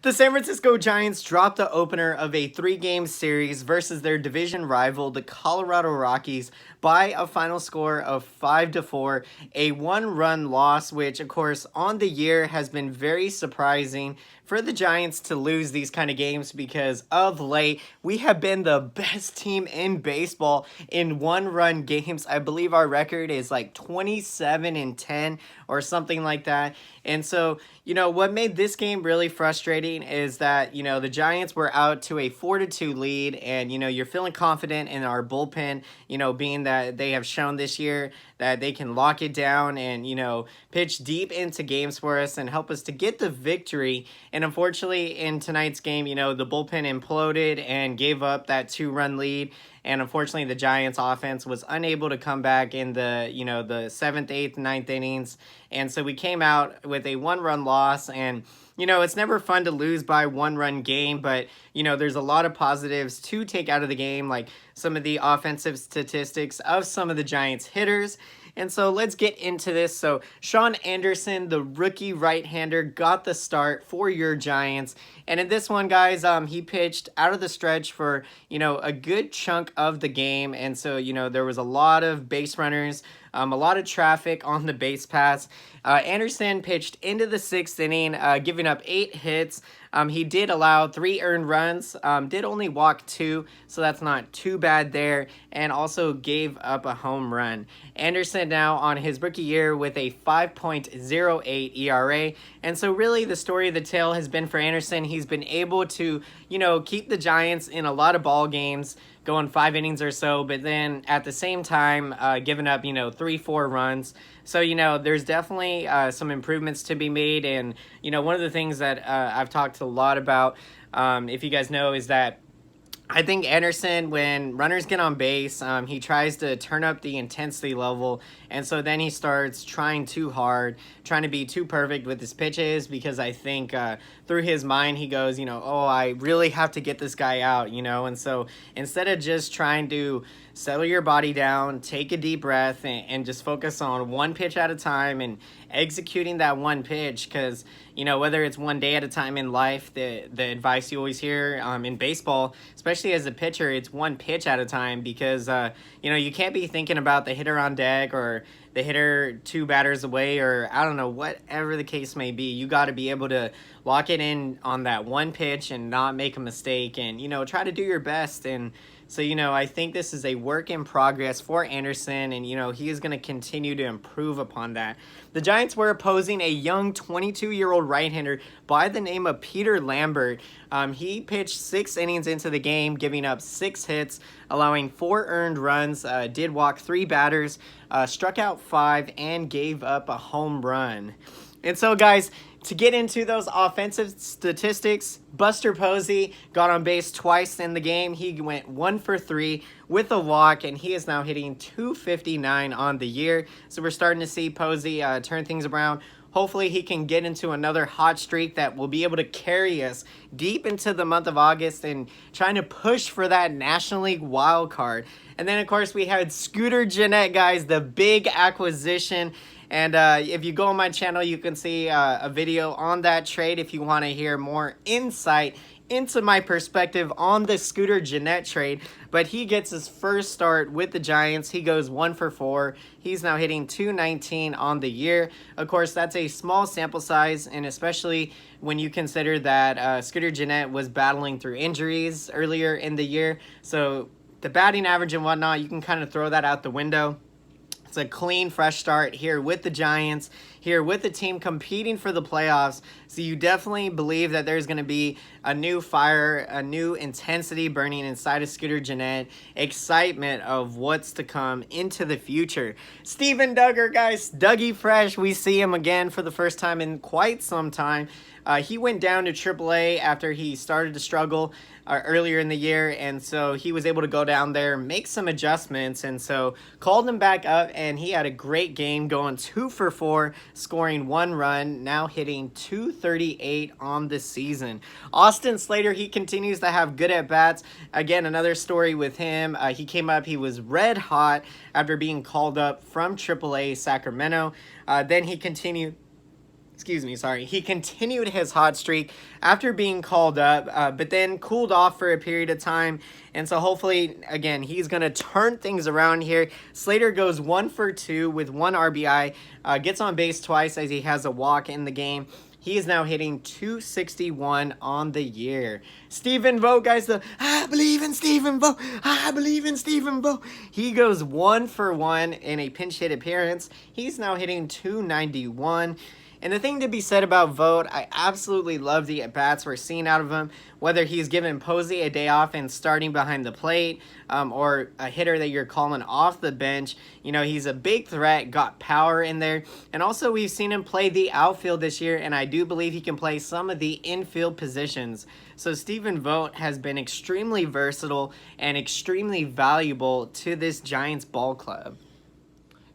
The San Francisco Giants dropped the opener of a three-game series versus their division rival, the Colorado Rockies, by a final score of 5-4, a one-run loss, which, of course, on the year has been very surprising for the Giants to lose these kind of games because of late we have been the best team in baseball in one-run games. I believe our record is like 27-10 or something like that. And so, what made this game really frustrating is that, the Giants were out to a 4-2 lead, and, you're feeling confident in our bullpen, being that they have shown this year that they can lock it down and, pitch deep into games for us and help us to get the victory. And unfortunately, in tonight's game, the bullpen imploded and gave up that 2-run lead. And unfortunately, the Giants offense was unable to come back in the 7th, 8th, 9th innings. And so we came out with a one-run loss. And, it's never fun to lose by one-run game, but, there's a lot of positives to take out of the game, like some of the offensive statistics of some of the Giants hitters. And so let's get into this. So Shaun Anderson, the rookie right-hander, got the start for your Giants. And in this one, guys, he pitched out of the stretch for, a good chunk of the game. And so, there was a lot of base runners, a lot of traffic on the base paths. Anderson pitched into the 6th inning, giving up 8 hits. He did allow 3 earned runs, did only walk 2, so that's not too bad there, and also gave up a home run. Anderson now on his rookie year with a 5.08 ERA, and so really the story of the tale has been for Anderson. He's been able to, keep the Giants in a lot of ball games, going 5 innings or so, but then at the same time giving up 3-4 runs. So there's definitely some improvements to be made. And one of the things that I've talked a lot about, if you guys know, is that I think Anderson, when runners get on base, he tries to turn up the intensity level, and so then he starts trying too hard, trying to be too perfect with his pitches, because I think through his mind he goes, oh, I really have to get this guy out, and so instead of just trying to settle your body down, take a deep breath, and just focus on one pitch at a time and executing that one pitch, because whether it's one day at a time in life, the advice you always hear in baseball, especially as a pitcher, it's one pitch at a time, because you can't be thinking about the hitter on deck or the hitter 2 batters away, or I don't know, whatever the case may be. You got to be able to lock it in on that one pitch and not make a mistake, and try to do your best. And so, I think this is a work in progress for Anderson, and, he is going to continue to improve upon that. The Giants were opposing a young 22-year-old right-hander by the name of Peter Lambert. He pitched 6 innings into the game, giving up 6 hits, allowing 4 earned runs, did walk 3 batters, struck out 5, and gave up a home run. And so, guys, to get into those offensive statistics, Buster Posey got on base twice in the game. He went 1 for 3 with a walk, and he is now hitting .259 on the year. So we're starting to see Posey turn things around. Hopefully he can get into another hot streak that will be able to carry us deep into the month of August and trying to push for that National League wild card. And then, of course, we had Scooter Gennett, guys, the big acquisition. And if you go on my channel, you can see a video on that trade if you want to hear more insight into my perspective on the Scooter Gennett trade. But he gets his first start with the Giants. He goes 1 for 4. He's now hitting .219 on the year. Of course, that's a small sample size, and especially when you consider that Scooter Gennett was battling through injuries earlier in the year. So the batting average and whatnot, you can kind of throw that out the window. It's a clean, fresh start here with the Giants, here with the team competing for the playoffs. So you definitely believe that there's going to be a new fire, a new intensity burning inside of Scooter Gennett, excitement of what's to come into the future. Steven Duggar, guys, Dougie Fresh, we see him again for the first time in quite some time. He went down to Triple A after he started to struggle earlier in the year, and so he was able to go down there, make some adjustments, and so called him back up, and he had a great game, going 2 for 4, scoring 1 run, now hitting .238 on the season. Austin Slater, he continues to have good at-bats. Again, another story with him. He came up, he was red hot after being called up from Triple AAA Sacramento. Then he continued excuse me, sorry, he continued his hot streak after being called up, but then cooled off for a period of time. And so hopefully, again, he's going to turn things around here. Slater goes 1 for 2 with 1 RBI, gets on base twice as he has a walk in the game. He is now hitting .261 on the year. Stephen Vogt, guys, I believe in Stephen Vogt. I believe in Stephen Vogt. He goes 1 for 1 in a pinch hit appearance. He's now hitting .291. And the thing to be said about Vogt, I absolutely love the at-bats we're seeing out of him, whether he's giving Posey a day off and starting behind the plate, or a hitter that you're calling off the bench. You know, he's a big threat, got power in there. And also, we've seen him play the outfield this year, and I do believe he can play some of the infield positions. So Stephen Vogt has been extremely versatile and extremely valuable to this Giants ball club.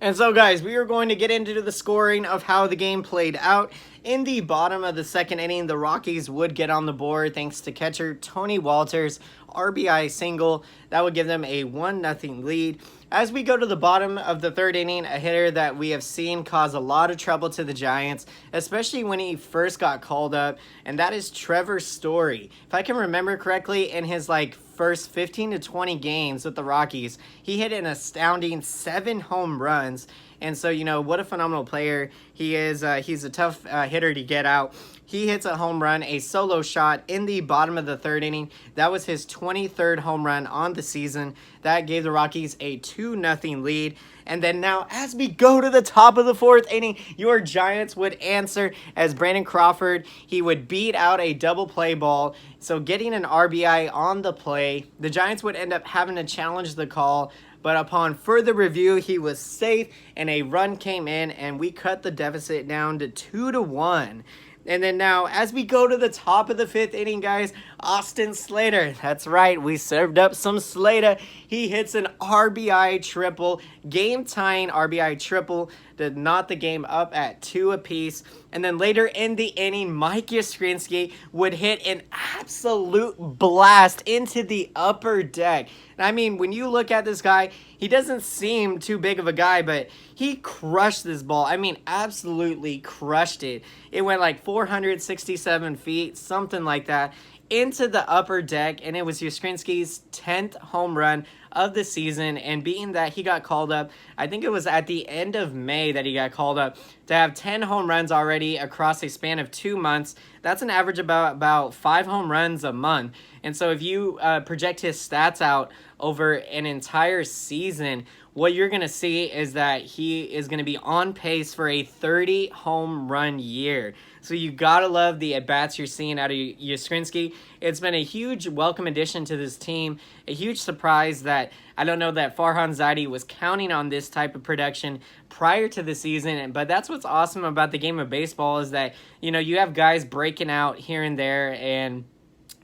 And so, guys, we are going to get into the scoring of how the game played out. In the bottom of the second inning, the Rockies would get on the board thanks to catcher Tony Walters' RBI single. That would give them a 1-0 lead. As we go to the bottom of the third inning, a hitter that we have seen cause a lot of trouble to the Giants, especially when he first got called up, and that is Trevor Story. If I can remember correctly, in his first 15 to 20 games with the Rockies, he hit an astounding 7 home runs. And so, you know, what a phenomenal player he is. He's a tough hitter to get out. He hits a home run, a solo shot in the bottom of the third inning. That was his 23rd home run on the season. That gave the Rockies a 2-0 lead. And then now, as we go to the top of the fourth inning, your Giants would answer as Brandon Crawford. He would beat out a double play ball. So getting an RBI on the play, the Giants would end up having to challenge the call. But upon further review, he was safe, and a run came in, and we cut the deficit down to 2-1. And then now, as we go to the top of the fifth inning, guys, Austin Slater. That's right, we served up some Slater. He hits an RBI triple, game-tying RBI triple, to knot the game up at 2 apiece. And then later in the inning, Mike Yastrzemski would hit an absolute blast into the upper deck. And I mean, when you look at this guy, he doesn't seem too big of a guy, but he crushed this ball. I mean, absolutely crushed it. It went 467 feet, something like that, into the upper deck, and it was Yastrzemski's 10th home run of the season. And being that he got called up, I think it was at the end of May that he got called up, to have 10 home runs already across a span of 2 months, that's an average about 5 home runs a month. And so if you project his stats out over an entire season, what you're going to see is that he is going to be on pace for a 30 home run year. So you got to love the at-bats you're seeing out of Yastrzemski. It's been a huge welcome addition to this team, a huge surprise that I don't know that Farhan Zaidi was counting on this type of production prior to the season. But that's what's awesome about the game of baseball, is that, you know, you have guys breaking out here and there, and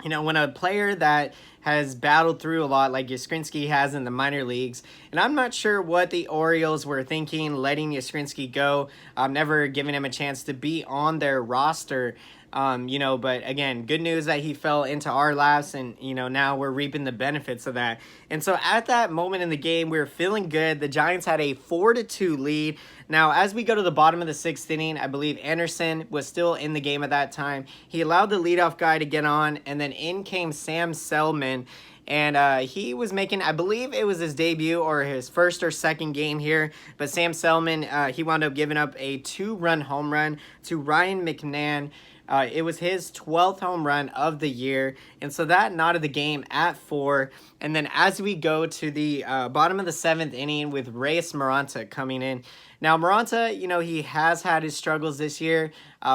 you know, when a player that has battled through a lot like Yastrzemski has in the minor leagues, and I'm not sure what the Orioles were thinking letting Yastrzemski go, never giving him a chance to be on their roster. You know, but again, good news that he fell into our laps, and, you know, now we're reaping the benefits of that. And so at that moment in the game, we were feeling good. The Giants had a 4-2 lead. Now, as we go to the bottom of the sixth inning, I believe Anderson was still in the game at that time. He allowed the leadoff guy to get on, and then in came Sam Selman. And he was making, I believe it was his debut or his first or second game here. But Sam Selman, he wound up giving up a 2-run home run to Ryan McNann. It was his 12th home run of the year, and so that knotted the game at 4. And then as we go to the bottom of the 7th inning with Reyes Maranta coming in. Now, Maranta, you know, he has had his struggles this year,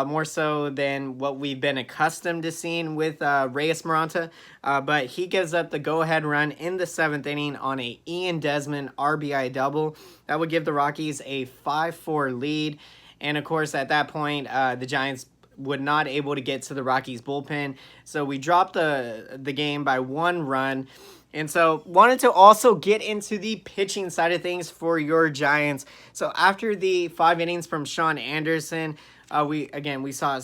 more so than what we've been accustomed to seeing with Reyes Maranta, but he gives up the go-ahead run in the 7th inning on a Ian Desmond RBI double. That would give the Rockies a 5-4 lead, and of course, at that point, the Giants would not able to get to the Rockies bullpen, so we dropped the game by 1 run. And so wanted to also get into the pitching side of things for your Giants. So after the 5 innings from Shaun Anderson, we saw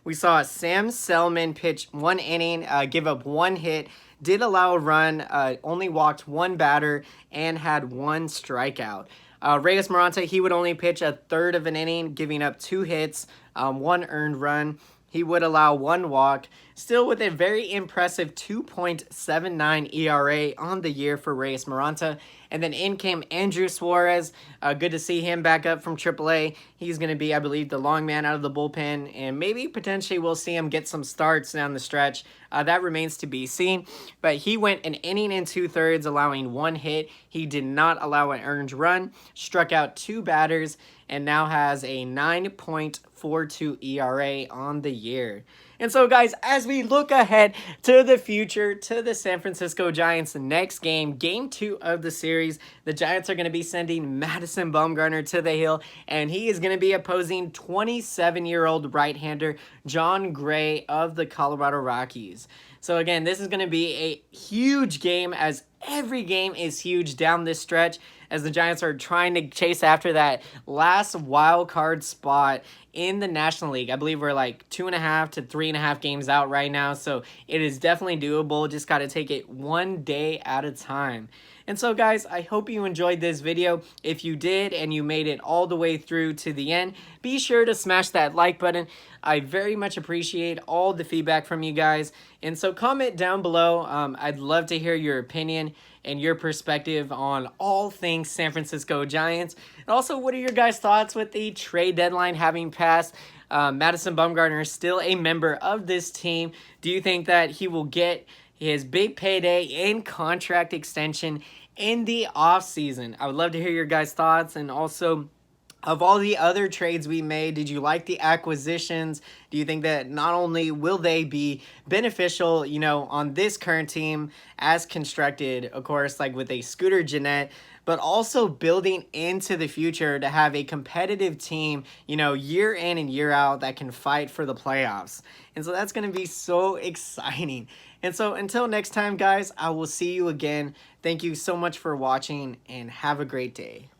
we saw Sam Selman pitch 1 inning, give up 1 hit, did allow a run, only walked 1 batter, and had 1 strikeout. Reyes Maranta, he would only pitch a third of an inning, giving up 2 hits, 1 earned run. He would allow 1 walk, still with a very impressive 2.79 ERA on the year for Reyes Maranta. And then in came Andrew Suarez. Good to see him back up from AAA. He's going to be, I believe, the long man out of the bullpen, and maybe potentially we'll see him get some starts down the stretch. That remains to be seen. But he went an inning and 2/3, allowing 1 hit. He did not allow an earned run, struck out 2 batters, and now has a 9.42 ERA on the year. And so, guys, as we look ahead to the future, to the San Francisco Giants' next game, Game 2 of the series, the Giants are going to be sending Madison Bumgarner to the hill, and he is going to be opposing 27-year-old right-hander Jon Gray of the Colorado Rockies. So, again, this is going to be a huge game, as every game is huge down this stretch, as the Giants are trying to chase after that last wild card spot in the National League. I believe we're like 2.5 to 3.5 games out right now, so it is definitely doable. Just got to take it one day at a time. And so, guys, I hope you enjoyed this video. If you did and you made it all the way through to the end, be sure to smash that like button. I very much appreciate all the feedback from you guys. And so comment down below. I'd love to hear your opinion and your perspective on all things San Francisco Giants. And also, what are your guys' thoughts with the trade deadline having passed? Madison Bumgarner is still a member of this team. Do you think that he will get his big payday and contract extension in the offseason? I would love to hear your guys' thoughts. And also, of all the other trades we made, did you like the acquisitions? Do you think that not only will they be beneficial, you know, on this current team as constructed, of course, like with a Scooter Gennett, but also building into the future to have a competitive team, you know, year in and year out that can fight for the playoffs? And so that's going to be so exciting. And so until next time, guys, I will see you again. Thank you so much for watching, and have a great day.